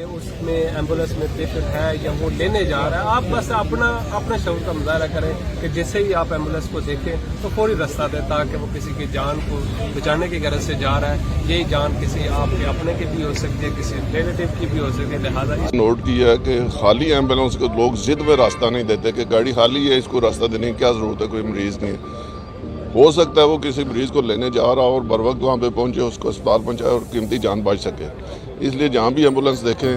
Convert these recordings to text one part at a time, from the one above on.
کہ اس میں ایمبولینس میں پیشنٹ ہے یا وہ لینے جا رہا ہے، آپ بس اپنا شعور کا مظاہرہ کریں کہ جیسے ہی آپ ایمبولینس کو دیکھیں تو فوری راستہ دیں تاکہ وہ کسی کی جان کو بچانے کی غرض سے جا رہا ہے، یہی جان کسی آپ کے اپنے کی بھی ہو سکتی ہے، کسی ریلیٹیو کی بھی ہو سکتی ہے، لہٰذا نوٹ کیا ہے کہ خالی ایمبولینس کو لوگ ضد میں راستہ نہیں دیتے کہ گاڑی خالی ہے، اس کو راستہ دینے کی کیا ضرورت ہے، کوئی مریض نہیں ہے۔ ہو سکتا ہے وہ کسی مریض کو لینے جا رہا ہو اور بر وقت وہاں پہ پہنچے، اس کو اسپتال پہنچائے اور قیمتی جان بچ سکے۔ اس لیے جہاں بھی ایمبولینس دیکھیں،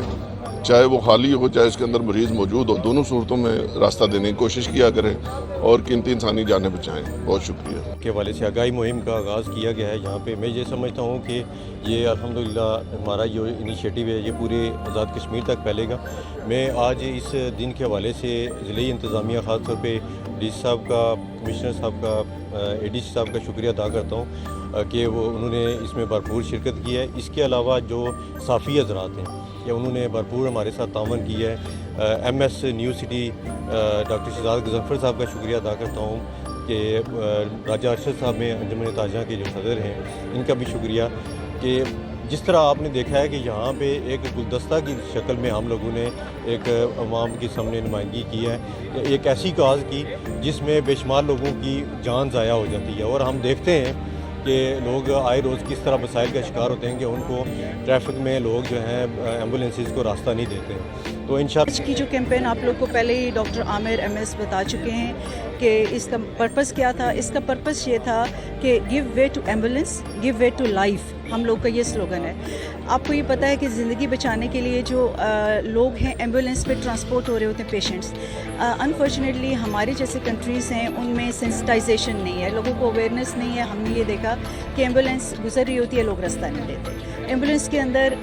چاہے وہ خالی ہو چاہے اس کے اندر مریض موجود ہو، دونوں صورتوں میں راستہ دینے کی کوشش کیا کریں اور قیمتی انسانی جانیں بچائیں۔ بہت شکریہ۔ کے حوالے سے آگاہی مہم کا آغاز کیا گیا ہے یہاں پہ۔ میں یہ سمجھتا ہوں کہ یہ الحمدللہ ہمارا جو انیشیٹو ہے یہ پورے آزاد کشمیر تک پھیلے گا۔ میں آج اس دن کے حوالے سے ضلعی انتظامیہ خاص طور پہ ڈی سی صاحب کا، کمشنر صاحب کا، اے ڈی سی صاحب کا شکریہ ادا کرتا ہوں کہ انہوں نے اس میں بھرپور شرکت کی ہے۔ اس کے علاوہ جو صحافی حضرات ہیں کہ انہوں نے بھرپور ہمارے ساتھ تعاون کیا ہے۔ M S news city doctor Shahzad Ghazanfar صاحب کا شکریہ ادا کرتا ہوں کہ راجہ ارشد صاحب میں انجمن تاجہ کے جو صدر ہیں ان کا بھی شکریہ کہ جس طرح آپ نے دیکھا ہے کہ یہاں پہ ایک گلدستہ کی شکل میں ہم لوگوں نے ایک عوام کے سامنے نمائندگی کی ہے، ایک ایسی کاز کی جس میں بے شمار لوگوں کی جان ضائع ہو جاتی ہے، اور ہم دیکھتے ہیں کہ لوگ آئے روز کس طرح مسائل کا شکار ہوتے ہیں کہ ان کو ٹریفک میں لوگ جو ہیں ایمبولینسز کو راستہ نہیں دیتے ہیں۔ تو انشاءاللہ آج کی جو کیمپین آپ لوگ کو پہلے ہی ڈاکٹر عامر ایم ایس بتا چکے ہیں کہ اس کا پرپس کیا تھا۔ اس کا پرپس یہ تھا کہ give way to ambulance, give way to life, ہم لوگ کا یہ سلوگن ہے۔ آپ کو یہ پتہ ہے کہ زندگی بچانے کے لیے جو لوگ ہیں ایمبولینس پہ ٹرانسپورٹ ہو رہے ہوتے ہیں پیشنٹس، انفارچونیٹلی ہمارے جیسے کنٹریز ہیں ان میں سینسٹائزیشن نہیں ہے، لوگوں کو اویئرنیس نہیں ہے۔ ہم نے یہ دیکھا کہ ایمبولینس گزر رہی ہوتی ہے، لوگ راستہ نہیں دیتے۔ ایمبولینس کے اندر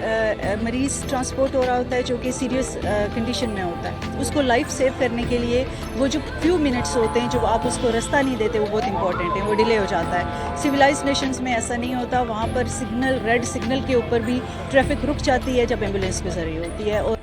مریض ٹرانسپورٹ ہو رہا ہوتا ہے جو کہ سیریس کنڈیشن میں ہوتا ہے، اس کو لائف سیو کرنے کے لیے وہ جو فیو منٹس ہوتے ہیں جو آپ اس کو راستہ نہیں دیتے وہ بہت امپورٹنٹ ہے، وہ ڈیلے ہو جاتا ہے۔ سویلائز نیشنز میں ایسا نہیں ہوتا، وہاں پر سگنل، ریڈ سگنل کے اوپر بھی ٹریفک رک جاتی ہے جب ایمبولینس گزر رہی ہوتی ہے۔ اور